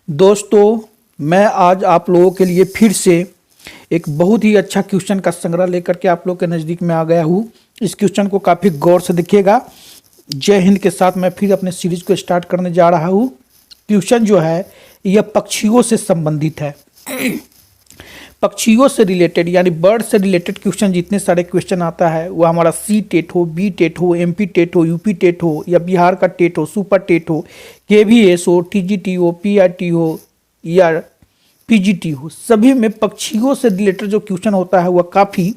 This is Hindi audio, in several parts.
दोस्तों, मैं आज आप लोगों के लिए फिर से एक बहुत ही अच्छा क्वेश्चन का संग्रह लेकर के आप लोग के नज़दीक में आ गया हूँ। इस क्वेश्चन को काफ़ी गौर से देखिएगा। जय हिंद के साथ मैं फिर अपने सीरीज को स्टार्ट करने जा रहा हूँ। क्वेश्चन जो है यह पक्षियों से संबंधित है। पक्षियों से रिलेटेड यानी बर्ड से रिलेटेड क्वेश्चन जितने सारे क्वेश्चन आता है वो हमारा सी टेट हो, बी टेट हो, एमपी टेट हो, यूपी टेट हो या बिहार का टेट हो, सुपर टेट हो, केवीएस हो, टीजीटी हो, पीआरटी हो या पीजीटी हो, सभी में पक्षियों से रिलेटेड जो क्वेश्चन होता है वह काफ़ी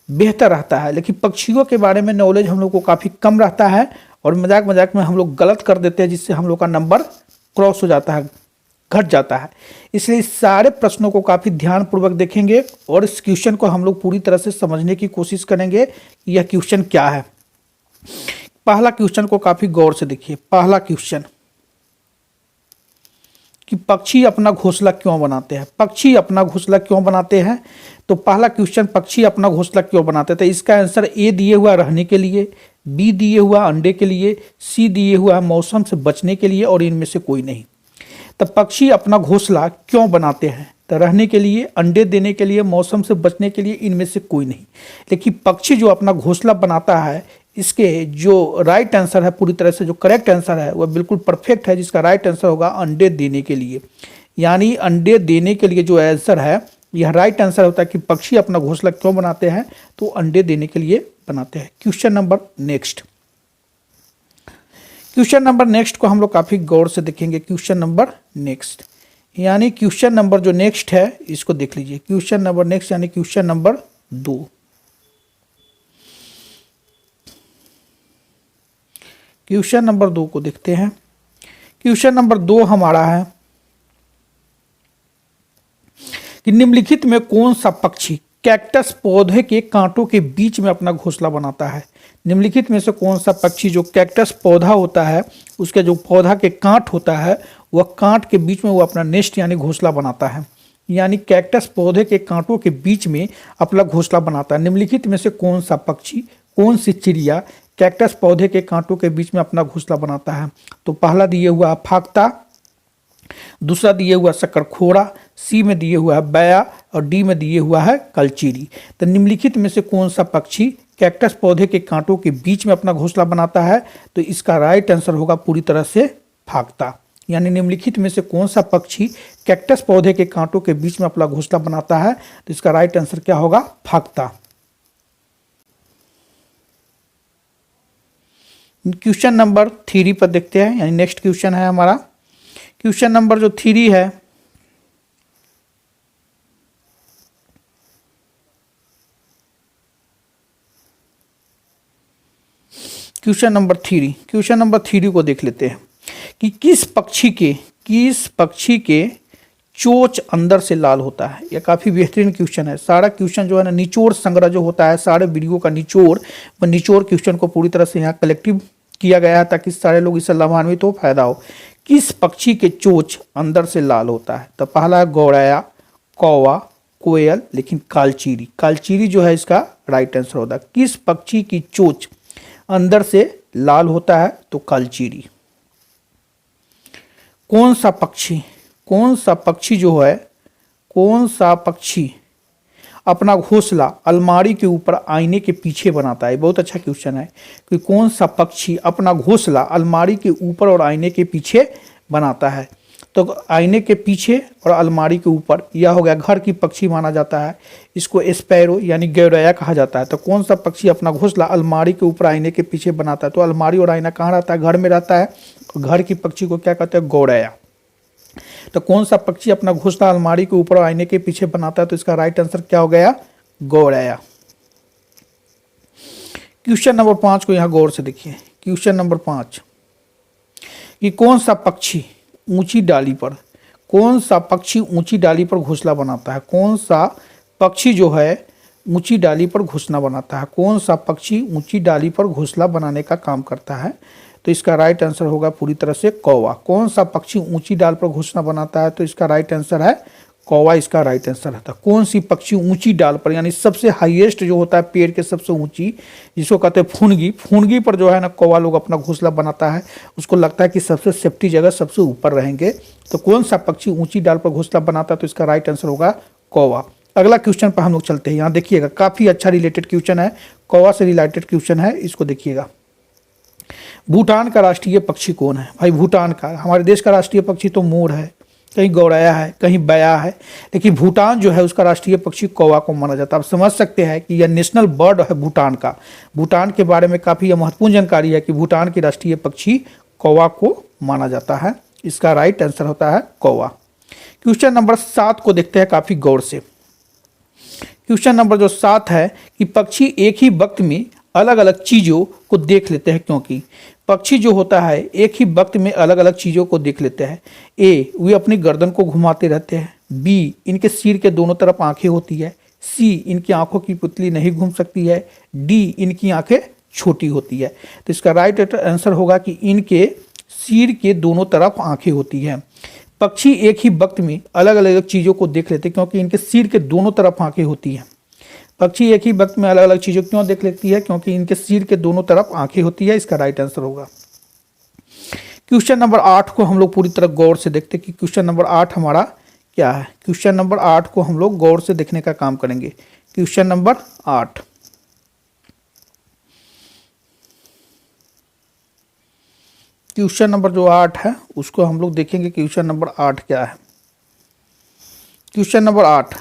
बेहतर रहता है। लेकिन पक्षियों के बारे में नॉलेज हम लोग को काफ़ी कम रहता है और मजाक मजाक में हम लोग गलत कर देते हैं, जिससे हम लोग का नंबर क्रॉस हो जाता है, घट जाता है। इसलिए इस सारे प्रश्नों को काफ़ी ध्यानपूर्वक देखेंगे और इस क्वेश्चन को हम लोग पूरी तरह से समझने की कोशिश करेंगे कि यह क्वेश्चन क्या है। पहला क्वेश्चन को काफ़ी गौर से देखिए। पहला क्वेश्चन कि पक्षी अपना घोंसला क्यों बनाते हैं। पक्षी अपना घोंसला क्यों बनाते हैं? तो पहला क्वेश्चन, पक्षी अपना घोंसला क्यों बनाते हैं, तो इसका आंसर ए दिए हुआ रहने के लिए, बी दिए हुआ अंडे के लिए, सी दिए हुआ मौसम से बचने के लिए और इनमें से कोई नहीं। तो पक्षी अपना घोंसला क्यों बनाते हैं? तो रहने के लिए, अंडे देने के लिए, मौसम से बचने के लिए, इनमें से कोई नहीं। लेकिन पक्षी जो अपना घोंसला बनाता है, इसके जो राइट आंसर है, पूरी तरह से जो करेक्ट आंसर है वह बिल्कुल परफेक्ट है, जिसका राइट आंसर होगा अंडे देने के लिए। यानी अंडे देने के लिए जो आंसर है यह राइट आंसर होता है कि पक्षी अपना घोंसला क्यों बनाते हैं, तो अंडे देने के लिए बनाते हैं। Question number next. Question number next को हम लोग काफ़ी गौर से देखेंगे। क्वेश्चन नंबर नेक्स्ट यानी क्वेश्चन नंबर जो नेक्स्ट है इसको देख लीजिए। क्वेश्चन नंबर नेक्स्ट यानी क्वेश्चन नंबर 2। क्वेश्चन नंबर 2 को देखते हैं। क्वेश्चन नंबर 2 हमारा है कि निम्नलिखित में कौन सा पक्षी कैक्टस पौधे के कांटों के बीच में अपना घोंसला बनाता है। निम्नलिखित में से कौन सा पक्षी जो कैक्टस पौधा होता है, उसके जो पौधा के कांट होता है, वह कांट के बीच में वो अपना नेस्ट यानी घोंसला बनाता है। यानी कैक्टस पौधे के कांटों के बीच में अपना घोंसला बनाता है। निम्नलिखित में से कौन सा पक्षी, कौन सी चिड़िया कैक्टस पौधे के कांटों के बीच में अपना घोंसला बनाता है? तो पहला दिए हुआ फाख्ता, दूसरा दिए हुआ शकरखोरा, सी में दिए हुआ है बैया और डी में दिए हुआ है कलचीरी। तो निम्नलिखित में से कौन सा पक्षी कैक्टस पौधे के कांटों के बीच में अपना घोंसला बनाता है? तो इसका राइट आंसर होगा पूरी तरह से फाख्ता। यानी निम्नलिखित में से कौन सा पक्षी कैक्टस पौधे के कांटों के बीच में अपना घोंसला बनाता है? तो इसका राइट आंसर क्या होगा? फाख्ता। क्वेश्चन नंबर 3 पर देखते हैं, यानी नेक्स्ट क्वेश्चन है हमारा। क्वेश्चन नंबर जो 3 है, क्वेश्चन नंबर 3 को देख लेते हैं कि किस पक्षी के चोंच अंदर से लाल होता है। यह काफ़ी बेहतरीन क्वेश्चन है। सारा क्वेश्चन जो है ना, निचोड़ संग्रह जो होता है, सारे वीडियो का निचोड़ क्वेश्चन को पूरी तरह से यहाँ कलेक्टिव किया गया है ताकि सारे लोग इससे लाभान्वित हो, फायदा हो। किस पक्षी के चोंच अंदर से लाल होता है? तो पहला है गौरैया, कौवा, कोयल, लेकिन कालचीरी जो है इसका राइट आंसर होता है। किस पक्षी की चोंच अंदर से लाल होता है? तो कालचीरी। कौन सा पक्षी अपना घोंसला अलमारी के ऊपर आईने के पीछे बनाता है? बहुत अच्छा क्वेश्चन है कि कौन सा पक्षी अपना घोंसला अलमारी के ऊपर और आईने के पीछे बनाता है। तो आईने के पीछे और अलमारी के ऊपर, यह हो गया घर की पक्षी माना जाता है। इसको स्पैरो यानी गौरैया कहा जाता है। तो कौन सा पक्षी अपना घोंसला अलमारी के ऊपर आईने के पीछे बनाता है? तो अलमारी और आईना कहाँ रहता है? घर में रहता है। घर की पक्षी को क्या कहते हैं? गौरैया। तो कौन सा पक्षी अपना घोंसला अलमारी के ऊपर और आईने के पीछे बनाता है? तो इसका राइट आंसर क्या हो गया? गौरैया। क्वेश्चन नंबर 5 को यहाँ गौर से देखिए। क्वेश्चन नंबर 5 कि कौन सा पक्षी ऊंची डाली पर घोंसला बनाता है? कौन सा पक्षी जो है ऊंची डाली पर घोंसला बनाता है? कौन सा पक्षी ऊंची डाली पर घोंसला बनाने का काम करता है? तो इसका राइट आंसर होगा पूरी तरह से कौवा। कौन सा पक्षी ऊंची डाल पर घोंसला बनाता है? तो इसका राइट आंसर है कौवा इसका राइट आंसर रहता है। कौन सी पक्षी ऊंची डाल पर, यानी सबसे हाईएस्ट जो होता है पेड़ के सबसे ऊंची, जिसको कहते हैं फुनगी, फुनगी पर जो है ना कौवा लोग अपना घोंसला बनाता है। उसको लगता है कि सबसे सेफ्टी जगह सबसे ऊपर रहेंगे। तो कौन सा पक्षी ऊंची डाल पर घोंसला बनाता है, तो इसका राइट आंसर होगा कौवा। अगला क्वेश्चन पर हम लोग चलते हैं। यहाँ देखिएगा काफी अच्छा रिलेटेड क्वेश्चन है, कौवा से रिलेटेड क्वेश्चन है, इसको देखिएगा। भूटान का राष्ट्रीय पक्षी कौन है? भाई भूटान का, हमारे देश का राष्ट्रीय पक्षी तो मोर है, कहीं गौरैया है, कहीं बया है, लेकिन भूटान जो है उसका राष्ट्रीय पक्षी कौवा को माना जाता है। आप समझ सकते हैं कि यह नेशनल बर्ड है भूटान का। भूटान के बारे में काफ़ी यह महत्वपूर्ण जानकारी है कि भूटान की राष्ट्रीय पक्षी कौवा को माना जाता है। इसका राइट आंसर होता है कौवा। क्वेश्चन नंबर 7 को देखते हैं काफ़ी गौर से। क्वेश्चन नंबर जो 7 है कि पक्षी एक ही वक्त में अलग अलग चीज़ों को देख लेते हैं, क्योंकि पक्षी जो होता है एक ही वक्त में अलग अलग चीज़ों को देख लेते हैं। ए, वे अपनी गर्दन को घुमाते रहते हैं। बी, इनके सिर के दोनों तरफ आंखें होती है। सी, इनकी आंखों की पुतली नहीं घूम सकती है। डी, इनकी आंखें छोटी होती है। तो इसका राइट आंसर होगा कि इनके सिर के दोनों तरफ आंखें होती हैं। पक्षी एक ही वक्त में अलग अलग चीज़ों को देख लेते हैं क्योंकि इनके सिर के दोनों तरफ आंखें होती हैं। पक्षी एक ही वक्त में अलग अलग चीज़ों क्यों देख लेती है? क्योंकि इनके सिर के दोनों तरफ आंखें होती है। इसका राइट आंसर होगा। क्वेश्चन नंबर 8 को हम लोग पूरी तरह गौर से देखते हैं कि क्वेश्चन नंबर 8 हमारा क्या है। क्वेश्चन नंबर 8 को हम लोग गौर से देखने का काम करेंगे। क्वेश्चन नंबर 8, क्वेश्चन नंबर जो 8 है उसको हम लोग देखेंगे। क्वेश्चन नंबर 8 क्या है? क्वेश्चन नंबर 8,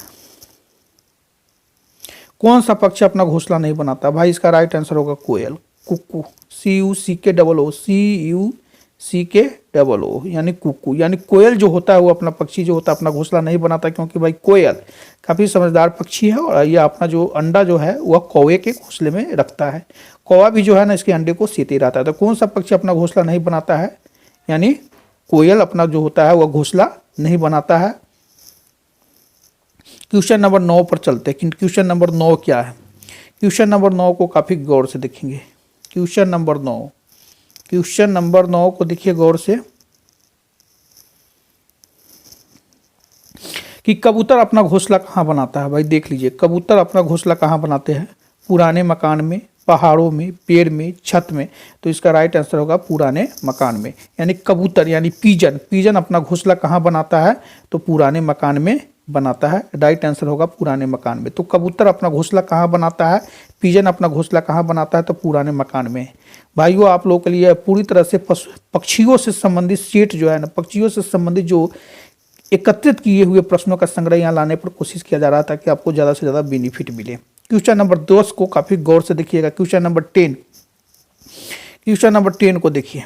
कौन सा पक्षी अपना घोंसला नहीं बनाता? भाई इसका राइट आंसर होगा कोयल, कुक्कू, CUCKOO, यानी कुक्कू। यानी कोयल जो होता है वो अपना पक्षी जो होता है अपना घोंसला नहीं बनाता, क्योंकि भाई कोयल काफ़ी समझदार पक्षी है और ये अपना जो अंडा जो है वह कौवे के घोंसले में रखता है। कौवा भी जो है ना इसके अंडे को सेते रहता है। तो कौन सा पक्षी अपना घोंसला नहीं बनाता है? यानी कोयल अपना जो होता है वह घोंसला नहीं बनाता है। क्वेश्चन नंबर 9 पर चलते हैं। क्वेश्चन नंबर 9 क्या है? क्वेश्चन नंबर 9 को काफ़ी गौर से देखेंगे। क्वेश्चन नंबर 9 को देखिए गौर से कि कबूतर अपना घोंसला कहाँ बनाता है। भाई देख लीजिए, कबूतर अपना घोंसला कहाँ बनाते हैं? पुराने मकान में, पहाड़ों में, पेड़ में, छत में। तो इसका राइट आंसर होगा पुराने मकान में। यानी कबूतर यानी पीजन अपना घोंसला कहाँ बनाता है? तो पुराने मकान में बनाता है। राइट आंसर होगा पुराने मकान में। तो कबूतर अपना घोंसला कहाँ बनाता है? पिजन अपना घोंसला कहाँ बनाता है? तो पुराने मकान में। भाइयों आप लोगों के लिए पूरी तरह से पक्षियों से संबंधित सेट जो है ना, पक्षियों से संबंधित जो एकत्रित किए हुए प्रश्नों का संग्रह यहाँ लाने पर कोशिश किया जा रहा है ताकि आपको ज़्यादा से ज़्यादा बेनिफिट मिले। क्वेश्चन नंबर 10 को काफ़ी गौर से देखिएगा। क्वेश्चन नंबर 10 को देखिए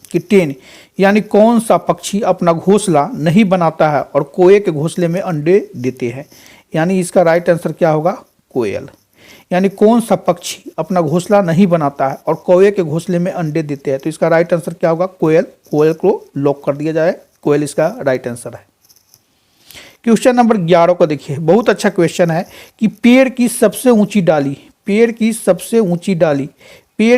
कि 10 यानी कौन सा पक्षी अपना घोंसला नहीं बनाता है और कोए के घोंसले में अंडे देते हैं? यानी इसका राइट आंसर क्या होगा? कोयल। यानी कौन सा पक्षी अपना घोंसला नहीं बनाता है और कौए के घोंसले में अंडे देते हैं? तो इसका राइट आंसर क्या होगा? कोयल। कोयल को लॉक कर दिया जाए, कोयल इसका राइट आंसर है। क्वेश्चन नंबर 11 को देखिए, बहुत अच्छा क्वेश्चन है कि पेड़ की सबसे ऊंची डाली, पेड़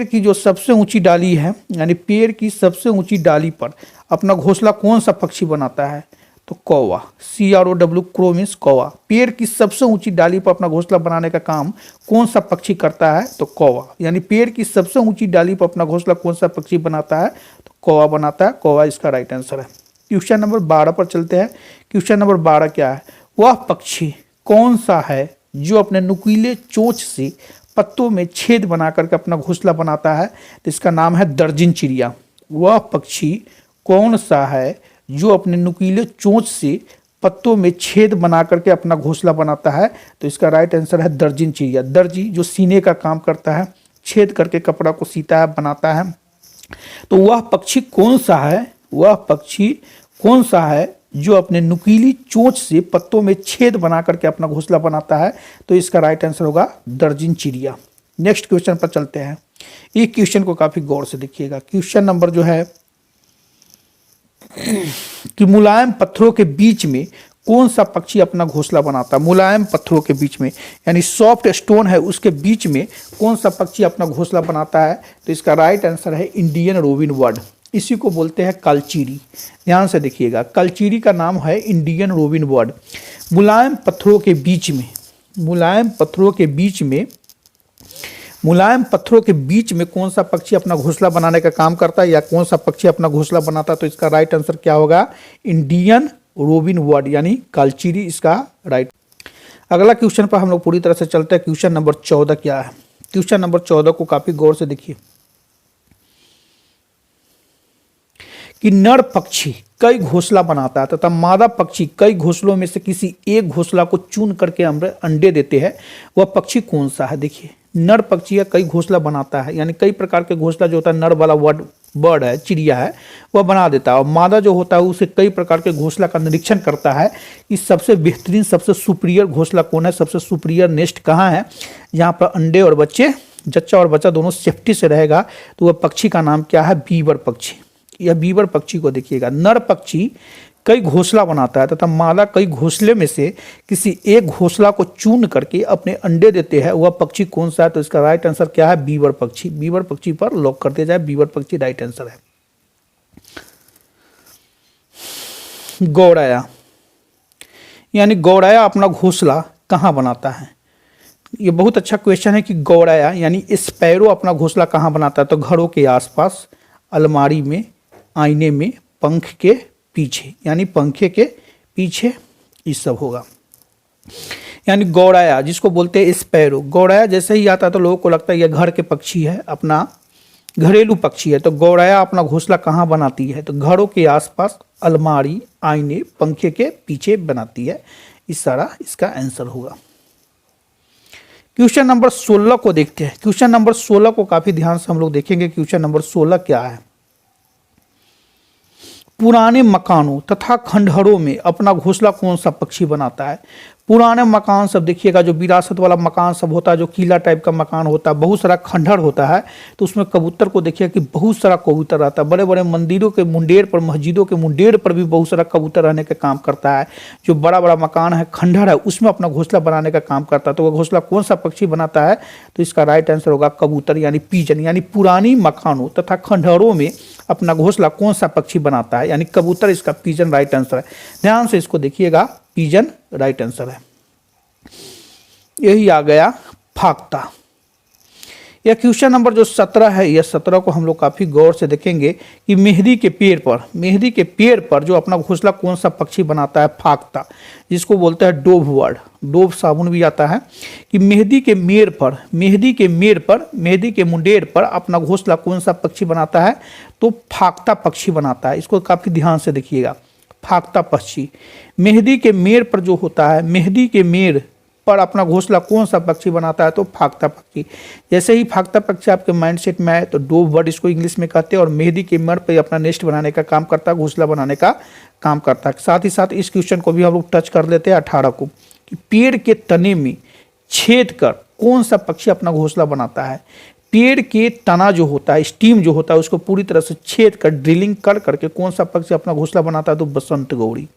की जो सबसे ऊंची डाली है, यानी पेड़ की सबसे ऊंची डाली पर अपना घोंसला कौन सा पक्षी बनाता है? तो कौवा, CROW, क्रो मीन्स कौवा। पेड़ की सबसे ऊंची डाली पर अपना घोंसला बनाने का काम कौन सा पक्षी करता है? तो कौवा। यानी पेड़ की सबसे ऊंची डाली पर अपना घोंसला कौन सा पक्षी बनाता है? तो कौवा बनाता है। कौवा इसका राइट आंसर है। क्वेश्चन नंबर 12 पर चलते हैं। क्वेश्चन नंबर 12 क्या है? वह पक्षी कौन सा है जो अपने नुकीले चोंच से पत्तों में छेद बना करके अपना घोंसला बनाता है? तो इसका नाम है दर्जिन चिड़िया। वह पक्षी कौन सा है जो अपने नुकीले चोंच से पत्तों में छेद बना करके अपना घोंसला बनाता है? तो इसका राइट आंसर है दर्जिन चिड़िया। दर्जी जो सीने का काम करता है, छेद करके कपड़ा को सीता है, बनाता है। तो वह पक्षी कौन सा है? वह पक्षी कौन सा है जो अपने नुकीली चोंच से पत्तों में छेद बना करके अपना घोंसला बनाता है? तो इसका राइट आंसर होगा दर्जिन चिड़िया। नेक्स्ट क्वेश्चन पर चलते हैं। एक क्वेश्चन को काफी गौर से देखिएगा। क्वेश्चन नंबर जो है कि मुलायम पत्थरों के बीच में कौन सा पक्षी अपना घोंसला बनाता है? मुलायम पत्थरों के बीच में यानी सॉफ्ट स्टोन है उसके बीच में कौन सा पक्षी अपना घोंसला बनाता है? तो इसका राइट आंसर है इंडियन रोबिन बर्ड। इसी को बोलते हैं कलचीरी। ध्यान से देखिएगा, कलचीरी का नाम है इंडियन रोबिन बर्ड। मुलायम पत्थरों के बीच में, मुलायम पत्थरों के बीच में, मुलायम पत्थरों के बीच में कौन सा पक्षी अपना घोंसला बनाने का काम करता है, या कौन सा पक्षी अपना घोंसला बनाता है? तो इसका राइट आंसर क्या होगा? इंडियन रोबिन बर्ड यानी कलचीरी इसका राइट। अगला क्वेश्चन पर हम लोग पूरी तरह से चलते हैं। क्वेश्चन नंबर 14 क्या है? क्वेश्चन नंबर 14 को काफी गौर से देखिए कि नर पक्षी कई घोंसला बनाता है तथा मादा पक्षी कई घोंसलों में से किसी एक घोंसला को चुन करके अंडे देते हैं, वह पक्षी कौन सा है? देखिए, नर पक्षी या कई घोंसला बनाता है, यानी कई प्रकार के घोंसला जो होता है नर वाला बर्ड है, चिड़िया है, वह बना देता है। और मादा जो होता है उसे कई प्रकार के घोंसला का निरीक्षण करता है कि सबसे बेहतरीन, सबसे सुपीरियर घोंसला कौन है, सबसे सुपीरियर नेस्ट कहाँ है, जहाँ पर अंडे और बच्चे, जच्चा और बच्चा दोनों सेफ्टी से रहेगा। तो वह पक्षी का नाम क्या है? बीवर पक्षी। यह बीवर पक्षी को देखिएगा, नर पक्षी कई घोंसला बनाता है तथा मादा कई घोंसले में से किसी एक घोंसला को चुन करके अपने अंडे देते हैं, वह पक्षी कौन सा है? तो इसका राइट आंसर क्या है? बीवर पक्षी। बीवर पक्षी पर लॉक कर दिया जाए, बीवर पक्षी राइट आंसर है। गौड़ाया, यानी गौड़ाया अपना घोंसला कहाँ बनाता है? ये बहुत अच्छा क्वेश्चन है कि गौड़ाया यानी स्पैरो अपना घोंसला कहाँ बनाता है? तो घरों के आसपास, अलमारी में, आईने में, पंख के पीछे, यानी पंखे के पीछे, ये सब होगा। यानी गौड़ाया जिसको बोलते हैं स्पैरो, गौड़ाया जैसे ही आता है तो लोगों को लगता है यह घर के पक्षी है, अपना घरेलू पक्षी है। तो गौड़ाया अपना घोंसला कहाँ बनाती है? तो घरों के आसपास, अलमारी, आईने, पंखे के पीछे बनाती है। इस सारा इसका आंसर होगा। क्वेश्चन नंबर 16 को देखते हैं। क्वेश्चन नंबर 16 को काफी ध्यान से हम लोग देखेंगे। क्वेश्चन नंबर 16 क्या है? पुराने मकानों तथा खंडहरों में अपना घोंसला कौन सा पक्षी बनाता है? पुराने मकान सब देखिएगा, जो विरासत वाला मकान सब होता है, जो किला टाइप का मकान होता है, बहुत सारा खंडहर होता है, तो उसमें कबूतर को देखिएगा कि बहुत सारा कबूतर रहता है। बड़े बड़े मंदिरों के मुंडेर पर, मस्जिदों के मुंडेर पर भी बहुत सारा कबूतर रहने का काम करता है। जो बड़ा बड़ा मकान है, खंडहर है, उसमें अपना घोंसला बनाने का काम करता है। तो वह घोंसला कौन सा पक्षी बनाता है? तो इसका राइट आंसर होगा कबूतर यानी पीजन। यानी पुरानी मकानों तथा खंडहरों में अपना घोंसला कौन सा पक्षी बनाता है? यानी कबूतर, इसका पीजन राइट आंसर है। ध्यान से इसको देखिएगा, पीजन राइट आंसर है। यही आ गया फाख्ता। यह क्वेश्चन नंबर जो 17 है, यह 17 को हम लोग काफी गौर से देखेंगे कि मेहंदी के पेड़ पर, मेहंदी के पेड़ पर जो अपना घोंसला कौन सा पक्षी बनाता है? फाख्ता, जिसको बोलते हैं डोव बर्ड। डोव साबुन भी आता है। कि मेहंदी के मेड़ पर, मेहंदी के मेड़ पर, मेहंदी के मुंडेर पर अपना घोंसला कौन सा पक्षी बनाता है? तो फाख्ता पक्षी बनाता है। इसको काफी ध्यान से देखिएगा, फाख्ता पक्षी। मेहंदी के मेड़ पर जो होता है, मेहंदी के मेड़ पर अपना घोंसला कौन सा पक्षी बनाता है? तो फाख्ता पक्षी। जैसे ही फाख्ता पक्षी आपके माइंडसेट में आए तो डोव बर्ड इसको इंग्लिश में कहते हैं, और मेहंदी के मेड़ पर अपना नेस्ट बनाने का काम करता है, घोंसला बनाने का काम करता है। साथ ही साथ इस क्वेश्चन को भी हम लोग टच कर लेते हैं 18 को, कि पेड़ के तने में छेद कर कौन सा पक्षी अपना घोंसला बनाता है? पेड़ के तना जो होता है, स्टीम जो होता है, उसको पूरी तरह से छेद कर, ड्रिलिंग कर करके कौन सा पक्षी अपना घोंसला बनाता है? तो बसंत गौरी।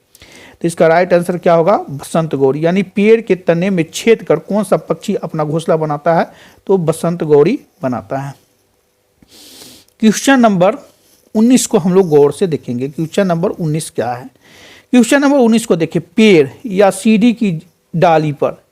तो इसका राइट आंसर क्या होगा? बसंत गौरी। यानी पेड़ के तने में छेद कर कौन सा पक्षी अपना घोंसला बनाता है? तो बसंत गौरी बनाता है। क्वेश्चन नंबर 19 को हम लोग गौर से देखेंगे। क्वेश्चन नंबर 19 क्या है? क्वेश्चन नंबर 19 को देखिए, पेड़ या सीढ़ी की डाली पर,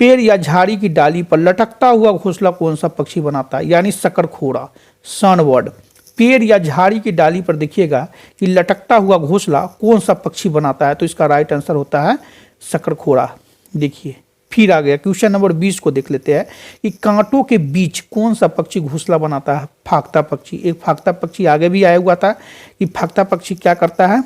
पेड़ या झाड़ी की डाली पर लटकता हुआ घोंसला कौन सा पक्षी बनाता है? यानी शकरखोरा, सनबर्ड। पेड़ या झाड़ी की डाली पर देखिएगा कि लटकता हुआ घोंसला कौन सा पक्षी बनाता है? तो इसका राइट आंसर होता है शकरखोरा। देखिए, फिर आ गया क्वेश्चन नंबर 20 को देख लेते हैं कि कांटों के बीच कौन सा पक्षी घोंसला बनाता है? फाख्ता पक्षी। एक फाख्ता पक्षी आगे भी आया हुआ था कि फाख्ता पक्षी क्या करता है?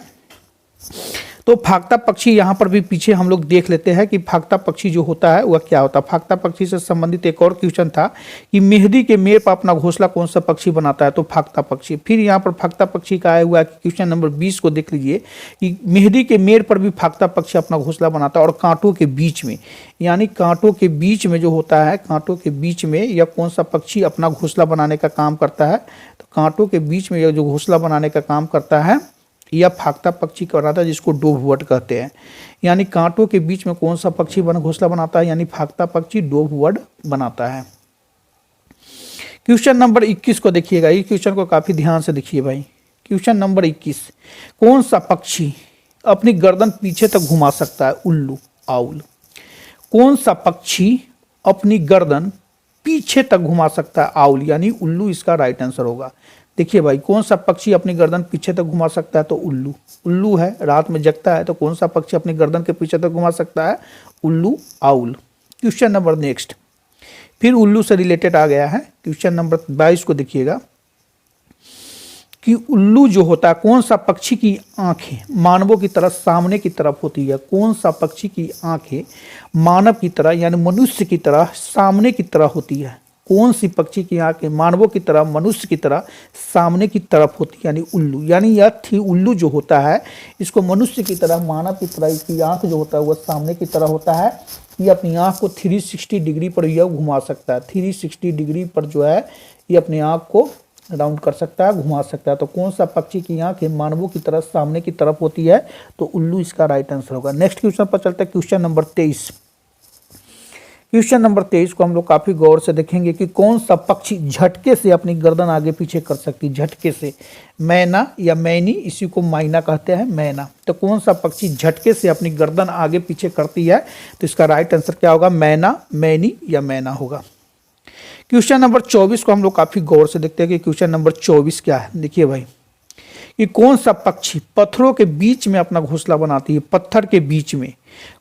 तो फाख्ता पक्षी यहाँ पर भी पीछे हम लोग देख लेते हैं कि फाख्ता पक्षी जो होता है वह क्या होता है। फाख्ता पक्षी से संबंधित एक और क्वेश्चन था कि मेहंदी के मेड़ पर अपना घोंसला कौन सा पक्षी बनाता है? तो फाख्ता पक्षी। फिर यहाँ पर फाख्ता पक्षी का आया हुआ है कि क्वेश्चन नंबर 20 को देख लीजिए कि मेहंदी के मेड़ पर भी फाख्ता पक्षी अपना घोंसला बनाता है, और कांटों के बीच में, यानी कांटों के बीच में जो होता है, कांटों के बीच में यह कौन सा पक्षी अपना घोंसला बनाने का काम करता है? तो कांटों के बीच में यह जो घोंसला बनाने का काम करता है, यह फाख्ता पक्षी बनाता है, जिसको डोव बर्ड कहते हैं। यानी कांटों के बीच में कौन सा पक्षी घोंसला बनाता है? यानी फाख्ता पक्षी डोव बर्ड बनाता है। क्वेश्चन नंबर 21 को देखिएगा। इस क्वेश्चन को काफी ध्यान से देखिए भाई। क्वेश्चन नंबर 21, कौन सा पक्षी अपनी गर्दन पीछे तक घुमा सकता है? उल्लू, आउल। कौन सा पक्षी अपनी गर्दन पीछे तक घुमा सकता है? आउल, यानी उल्लू इसका राइट आंसर होगा। देखिए भाई, कौन सा पक्षी अपनी गर्दन पीछे तक घुमा सकता है? तो उल्लू। उल्लू है, रात में जगता है, तो कौन सा पक्षी अपनी गर्दन के पीछे तक घुमा सकता है? उल्लू, आउल। क्वेश्चन नंबर नेक्स्ट, फिर उल्लू से रिलेटेड आ गया है। क्वेश्चन नंबर 22 को देखिएगा कि उल्लू जो होता है, कौन सा पक्षी की आंखें मानवों की तरह सामने की तरफ होती है? कौन सा पक्षी की आंखें मानव की तरह यानी मनुष्य की तरह सामने की तरह होती है? कौन सी पक्षी की आंखें मानवों की तरह मनुष्य की तरह सामने की तरफ होती है? यानी उल्लू, यानी यह थी उल्लू जो होता है, इसको मनुष्य की तरह मानव की तरह इसकी आंख जो होता है वह सामने की तरह होता है। ये अपनी आंख को 360 डिग्री पर यह घुमा सकता है। 360 डिग्री पर जो है ये अपनी आंख को राउंड कर सकता है, घुमा सकता है। तो कौन सा पक्षी की आंखें मानवों की तरफ सामने की तरफ होती है? तो उल्लू इसका राइट आंसर होगा। नेक्स्ट क्वेश्चन पर चलते हैं, क्वेश्चन नंबर 23। क्वेश्चन नंबर 23 को हम लोग काफी गौर से देखेंगे कि कौन सा पक्षी झटके से अपनी गर्दन आगे पीछे कर सकती है? झटके से, मैना या मैनी, इसी को माइना कहते हैं, मैना। तो कौन सा पक्षी झटके से अपनी गर्दन आगे पीछे करती है? तो इसका राइट आंसर क्या होगा? मैना, मैनी या मैना होगा। क्वेश्चन नंबर 24 को हम लोग काफी गौर से देखते हैं कि क्वेश्चन नंबर 24 क्या है। देखिए भाई, कि कौन सा पक्षी पत्थरों के बीच में अपना घोंसला बनाती है? पत्थर के बीच में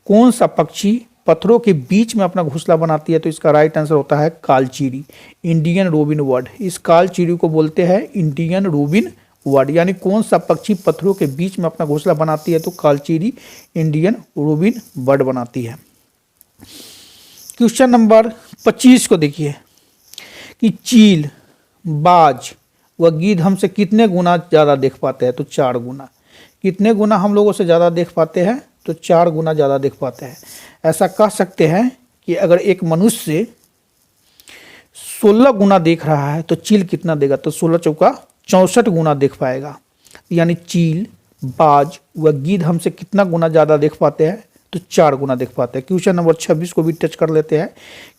कौन सा पक्षी पत्थरों के बीच में अपना घोंसला बनाती है? तो इसका राइट आंसर होता है कालचीड़ी, इंडियन रोबिन वर्ड। इस कालचीड़ी को बोलते हैं इंडियन रोबिन वर्ड। यानी कौन सा पक्षी पत्थरों के बीच में अपना घोंसला बनाती है? तो कालचीड़ी, इंडियन रोबिन वर्ड बनाती है। क्वेश्चन नंबर 25 को देखिए कि चील, बाज व गिद्ध हमसे कितने गुना ज़्यादा देख पाते हैं? तो 4 गुना। कितने गुना हम लोगों से ज़्यादा देख पाते हैं? तो 4 गुना ज़्यादा देख पाते हैं। ऐसा कह सकते हैं कि अगर एक मनुष्य 16 गुना देख रहा है तो चील कितना देगा? तो 16 चौका 64 गुना देख पाएगा। यानी चील, बाज व गिद्ध हमसे कितना गुना ज़्यादा देख पाते हैं? तो 4 गुना देख पाते हैं। क्वेश्चन नंबर 26 को भी टच कर लेते हैं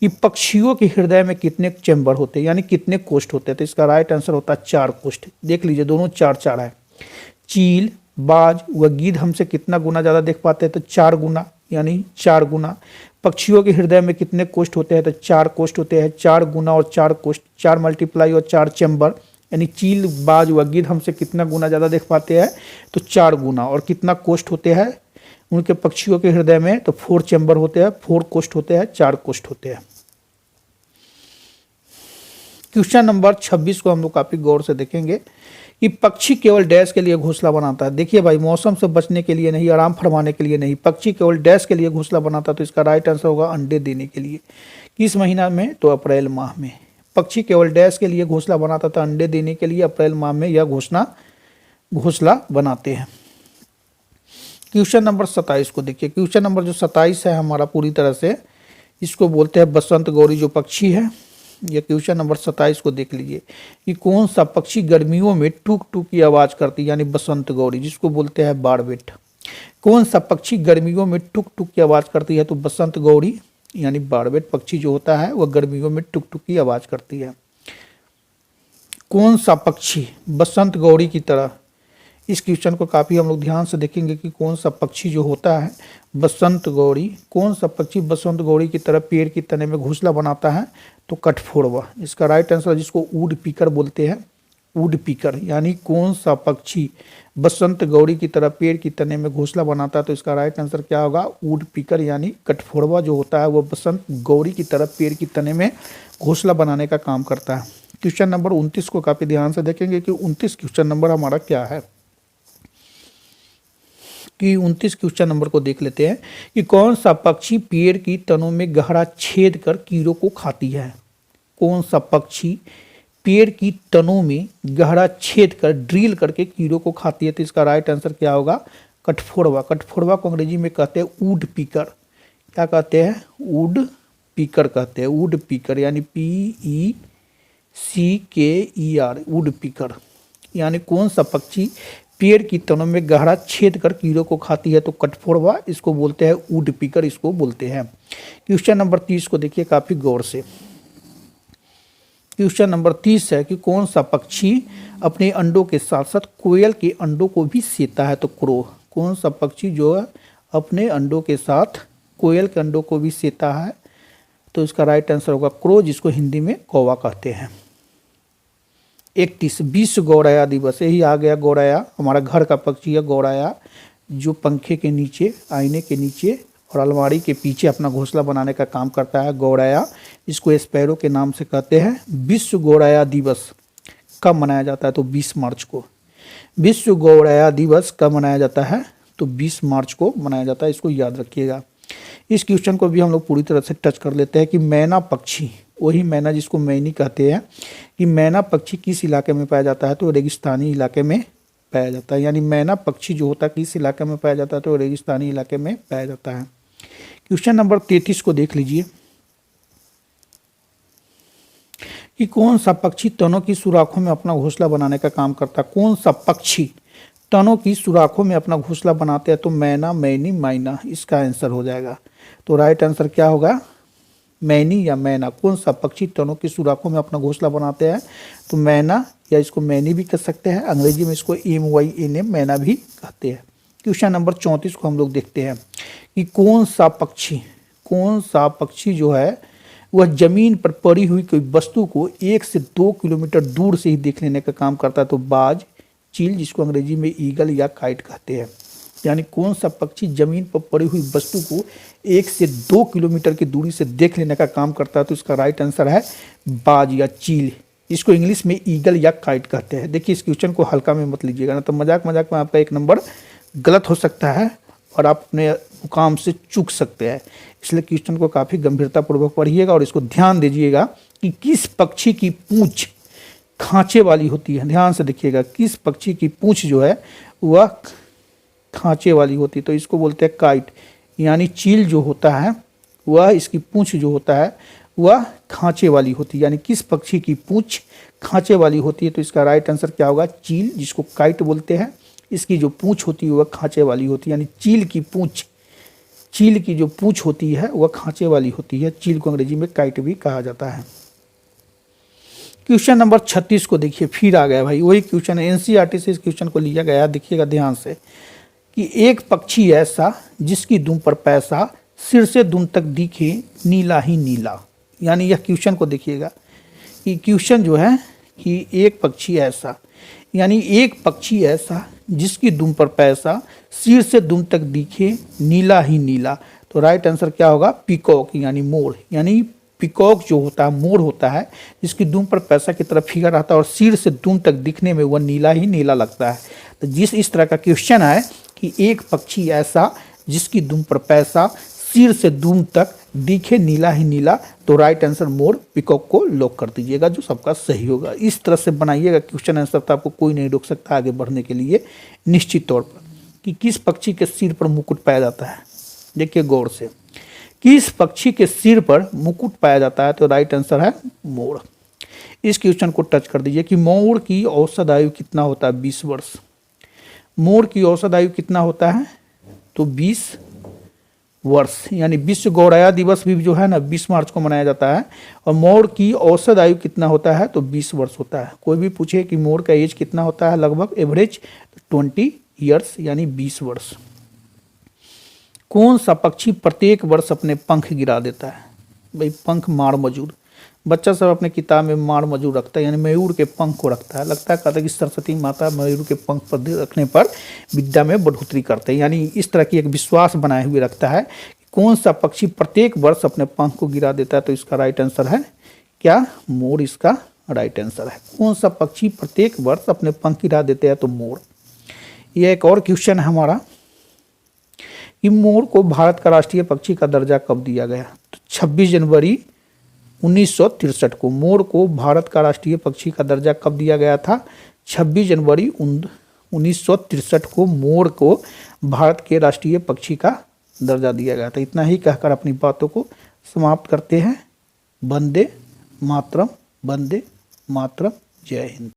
कि पक्षियों के हृदय में कितने चैम्बर होते हैं, यानी कितने कोष्ठ होते हैं? तो इसका राइट आंसर होता है 4 कोष्ठ। देख लीजिए, दोनों 4 है। चील, बाज व गिद्ध हमसे कितना गुना ज़्यादा देख पाते हैं? तो 4 गुना, यानी 4 गुना। पक्षियों के हृदय में कितने कोष्ठ होते हैं? तो 4 कोष्ठ होते हैं। 4 गुना और 4 कोष्ठ, 4 मल्टीप्लाई और 4 चैम्बर, यानी चील, बाज व गिद्ध हमसे कितना गुना ज़्यादा देख पाते हैं? तो 4 गुना। और कितना कोष्ठ होते हैं उनके पक्षियों के हृदय में? तो 4 चैम्बर होते हैं, 4 कोष्ठ होते हैं, 4 कोष्ठ होते हैं। क्वेश्चन नंबर 26 को हम लोग काफी गौर से देखेंगे कि पक्षी केवल डैश के लिए घोंसला बनाता है। देखिए भाई, मौसम से बचने के लिए नहीं, आराम फरमाने के लिए नहीं, पक्षी केवल डैश के लिए घोंसला बनाता है। तो इसका राइट आंसर होगा अंडे देने के लिए। किस महीना में? तो अप्रैल माह में। पक्षी केवल डैश के लिए घोंसला बनाता था, अंडे देने के लिए। अप्रैल माह में यह घोंसला बनाते हैं। क्वेश्चन नंबर 27 को देखिए। क्वेश्चन नंबर जो 27 है हमारा, पूरी तरह से इसको बोलते हैं बसंत गौरी जो पक्षी है। ये क्वेश्चन नंबर 27 को देख लीजिए कि कौन सा पक्षी गर्मियों में टूक टूक की आवाज़ करती है? यानी बसंत गौरी, जिसको बोलते हैं बारबेट। कौन सा पक्षी गर्मियों में टुक टुक की आवाज़ करती है? तो बसंत गौरी, यानी बारबेट पक्षी जो होता है वह गर्मियों में टुक टुक की आवाज़ करती है। कौन सा पक्षी बसंत गौरी की तरह, इस क्वेश्चन को काफ़ी हम लोग ध्यान से देखेंगे कि कौन सा पक्षी जो होता है बसंत गौरी, कौन सा पक्षी बसंत गौरी की तरह पेड़ की तने में घोंसला बनाता है? तो कठफोड़वा। इसका राइट आंसर, जिसको वुड पीकर बोलते हैं, वुड पीकर। यानी कौन सा पक्षी बसंत गौरी की तरह पेड़ की तने में घोंसला बनाता है? तो इसका राइट आंसर क्या होगा? वुड पीकर। यानी कठफोड़वा जो होता है वह बसंत गौरी की तरह पेड़ की तने में घोंसला बनाने का काम करता है। क्वेश्चन नंबर 29 को काफ़ी ध्यान से देखेंगे कि 29 क्वेश्चन नंबर हमारा क्या है। कि 29 क्वेश्चन नंबर को देख लेते हैं कि कौन सा पक्षी पेड़ की तनों में गहरा छेद कर कीड़ों को खाती है? कौन सा पक्षी पेड़ की तनों में गहरा छेद कर ड्रिल करके कीड़ों को खाती है? तो इसका राइट आंसर क्या होगा? कठफोड़वा। कठफोड़वा को अंग्रेजी में कहते हैं वुड पीकर। क्या कहते हैं? वुड पीकर कहते हैं, वुड पीकर, यानी PECKER, वुड पीकर। यानी कौन सा पक्षी पेड़ की तनों में गहरा छेद कर कीड़ों को खाती है? तो कठफोड़वा, इसको बोलते हैं वुड पीकर, इसको बोलते हैं। क्वेश्चन नंबर 30 को देखिए काफी गौर से क्वेश्चन नंबर 30 है कि कौन सा पक्षी अपने अंडों के साथ साथ कोयल के अंडों को भी सेता है? तो क्रो। कौन सा पक्षी जो है अपने अंडों के साथ कोयल के अंडों को भी सेता है? तो इसका राइट आंसर होगा क्रो, जिसको हिंदी में कौवा कहते हैं। 31 विश्व गौरैया दिवस। यही आ गया गौरैया, हमारा घर का पक्षी है गौरैया, जो पंखे के नीचे, आईने के नीचे और अलमारी के पीछे अपना घोंसला बनाने का काम करता है गौरैया। इसको स्पैरो के नाम से कहते हैं। विश्व गौरैया दिवस कब मनाया जाता है? तो 20 मार्च को। विश्व गौरैया दिवस कब मनाया जाता है? तो 20 मार्च को मनाया जाता है, इसको याद रखिएगा। इस क्वेश्चन को भी हम लोग पूरी तरह से टच कर लेते हैं कि मैना पक्षी, वही मैना जिसको मैनी कहते हैं, कि मैना पक्षी किस इलाके में पाया जाता है? तो रेगिस्तानी इलाके में पाया जाता है। यानी मैना पक्षी जो होता है किस इलाके में पाया जाता है? तो रेगिस्तानी इलाके में पाया जाता है। क्वेश्चन नंबर 33 को देख लीजिए कि कौन सा पक्षी तनों की सुराखों में अपना घोंसला बनाने का काम करता है? कौन सा पक्षी तनों की सुराखों में अपना घोंसला बनाते हैं? तो मैना, मैनी, मैना, इसका आंसर हो जाएगा। तो राइट आंसर क्या होगा? मैनी या मैना। कौन सा पक्षी तनों की सुराखों में अपना घोंसला बनाते हैं? तो मैना, या इसको मैनी भी कह सकते हैं, अंग्रेजी में इसको MYNA मैना भी कहते हैं। क्वेश्चन नंबर 34 को हम लोग देखते हैं कि कौन सा पक्षी जो है वह जमीन पर पड़ी हुई कोई वस्तु को 1 से 2 किलोमीटर दूर से ही देख लेने का काम करता है? तो बाज, चील, जिसको अंग्रेजी में ईगल या काइट कहते हैं। यानी कौन सा पक्षी जमीन पर पड़ी हुई वस्तु को 1 से 2 किलोमीटर की दूरी से देख लेने का काम करता है? तो इसका राइट आंसर है बाज या चील, इसको इंग्लिश में ईगल या काइट कहते हैं। देखिए, इस क्वेश्चन को हल्का में मत लीजिएगा, ना तो मजाक में आपका 1 नंबर गलत हो सकता है और आप अपने मुकाम से चूक सकते हैं। इसलिए क्वेश्चन को काफ़ी गंभीरतापूर्वक पढ़िएगा और इसको ध्यान दीजिएगा कि किस पक्षी की पूंछ खांचे वाली होती है। ध्यान से देखिएगा, किस पक्षी की पूंछ जो है वह खांचे वाली होती है? तो इसको बोलते हैं काइट। यानी चील जो होता है वह, इसकी पूंछ जो होता है वह खांचे वाली होती है। यानी किस पक्षी की पूंछ खांचे वाली होती है? तो इसका राइट आंसर क्या होगा? चील, जिसको काइट बोलते हैं। इसकी जो पूंछ होती है वह खांचे वाली होती है। यानी चील की जो पूंछ होती है वह खांचे वाली होती है। चील को अंग्रेजी में काइट भी कहा जाता है। क्वेश्चन नंबर 36 को देखिए, फिर आ गया भाई, वही क्वेश्चन है, NCERT से इस क्वेश्चन को लिया गया। देखिएगा ध्यान से कि एक पक्षी ऐसा जिसकी दुम पर पैसा सिर से दुम तक दिखे नीला ही नीला। यानी यह क्वेश्चन को देखिएगा कि क्वेश्चन जो है कि एक पक्षी ऐसा, यानी एक पक्षी ऐसा जिसकी दुम पर पैसा सिर से दुम तक दिखे नीला ही नीला। तो राइट आंसर क्या होगा? पीकॉक, यानी मोर। यानी पीकॉक जो होता है, मोर होता है, जिसकी दुम पर पैसा की तरफ फिगर आता है और सिर से दुम तक दिखने में वह नीला ही नीला लगता है। तो इस तरह का क्वेश्चन है कि एक पक्षी ऐसा जिसकी दुम पर पैसा सिर से दुम तक दिखे नीला ही नीला। तो राइट आंसर मोर, पीकॉक को लॉक कर दीजिएगा, जो सबका सही होगा। इस तरह से बनाइएगा क्वेश्चन आंसर, तो आपको कोई नहीं रोक सकता आगे बढ़ने के लिए निश्चित तौर पर। कि किस पक्षी के सिर पर मुकुट पाया जाता है? देखिए गौर से, किस पक्षी के सिर पर मुकुट पाया जाता है? तो राइट आंसर है मोर। इस क्वेश्चन को टच कर दीजिए कि मोर की औसत आयु कितना होता है? 20 वर्ष। मोर की औसत आयु कितना होता है? तो 20 वर्ष। यानी विश्व गौरैया दिवस भी जो है ना 20 मार्च को मनाया जाता है। और मोर की औसत आयु कितना होता है? तो 20 वर्ष होता है। कोई भी पूछे कि मोर का एज कितना होता है, लगभग एवरेज 20 ईयर्स, यानी 20 वर्ष। कौन सा पक्षी प्रत्येक वर्ष अपने पंख गिरा देता है? भाई पंख, माड़ मजूर। बच्चा सब अपने किताब में माड़ मजूर रखता है, यानी मयूर के पंख को रखता है। लगता है कहता है कि सरस्वती माता मयूर के पंख पर रखने पर विद्या में बढ़ोतरी करते हैं। यानी इस तरह की एक विश्वास बनाए हुए रखता है कि कौन सा पक्षी प्रत्येक वर्ष अपने पंख को गिरा देता है? तो इसका राइट आंसर है क्या? मोर इसका राइट आंसर है। कौन सा पक्षी प्रत्येक वर्ष अपने पंख गिरा देते हैं? तो मोर। यह एक और क्वेश्चन है हमारा कि मोर को भारत का राष्ट्रीय पक्षी का दर्जा कब दिया गया? तो 26 जनवरी 1963 को मोर को भारत का राष्ट्रीय पक्षी का दर्जा कब दिया गया था? 26 जनवरी 1963 को मोर को भारत के राष्ट्रीय पक्षी का दर्जा दिया गया था। इतना ही कहकर अपनी बातों को समाप्त करते हैं। वंदे मातरम, वंदे मातरम, जय हिंद।